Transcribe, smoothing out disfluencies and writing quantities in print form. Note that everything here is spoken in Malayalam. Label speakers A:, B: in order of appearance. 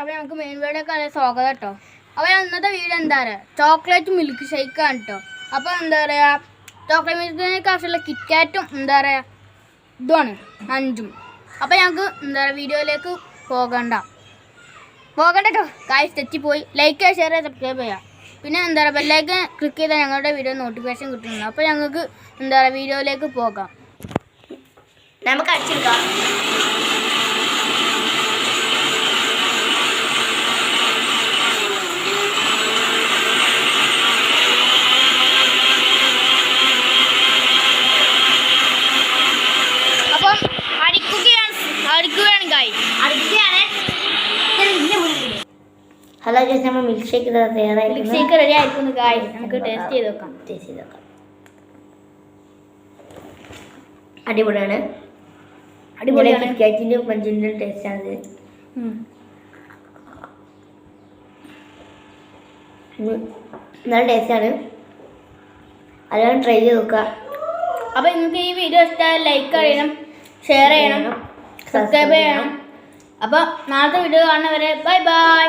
A: അപ്പോൾ നമുക്ക് മെയിൻ വീഡിയോക്ക് സ്വാഗതം കേട്ടോ. അപ്പോൾ ഇന്നത്തെ വീഡിയോ എന്താ പറയുക, ചോക്ലേറ്റ് മിൽക്ക് ഷേക്കാണ് കേട്ടോ. അപ്പോൾ എന്താ പറയുക, ചോക്ലേറ്റ് മിൽക്ക് ഷേക്ക് ആവശ്യമുള്ള കിറ്റ്കാറ്റും എന്താ പറയുക ഇതുമാണ് 5. അപ്പോൾ ഞങ്ങൾക്ക് എന്താ പറയുക വീഡിയോയിലേക്ക് പോകണ്ട കേട്ടോ. കായ് തെറ്റിപ്പോയി. ലൈക്ക് ചെയ്യുക, ഷെയർ ചെയ്യുക, സബ്സ്ക്രൈബ് ചെയ്യുക. പിന്നെ എന്താ പറയുക ബെല്ലൈക്കൻ ക്ലിക്ക് ചെയ്താൽ ഞങ്ങളുടെ വീഡിയോ നോട്ടിഫിക്കേഷൻ കിട്ടുന്നുണ്ട്. അപ്പോൾ ഞങ്ങൾക്ക് എന്താ പറയുക വീഡിയോയിലേക്ക് പോകാം.
B: നമുക്ക് അടിച്ചെടുക്കാം.
A: അപ്പം അടിക്കുകയാണ് ഗായ്.
B: ഹലോ ഗൈസ്, നമ്മൾ മിൽക്ക് ഷേക്ക് തയ്യാറായി.
A: മിൽക്ക് ഷേക്ക് റെഡി ആയിരിക്കുന്നു ഗായ്. നമുക്ക് ടേസ്റ്റ് ചെയ്ത് നോക്കാം.
B: അടിപൊളിയാണ്. കിറ്റ്കാറ്റിൻ്റെ പഞ്ചിൻ്റെ ടേസ്റ്റാണ്. നല്ല ടേസ്റ്റാണ്. അതെല്ലാം ട്രൈ ചെയ്ത് നോക്കുക.
A: അപ്പോൾ നിങ്ങൾക്ക് ഈ വീഡിയോ ഇഷ്ടമായ ലൈക്ക് ചെയ്യണം, ഷെയർ ചെയ്യണം, സബ്സ്ക്രൈബ് ചെയ്യണം. അപ്പോൾ നാളത്തെ വീഡിയോ കാണുന്നവരെ ബൈ ബൈ.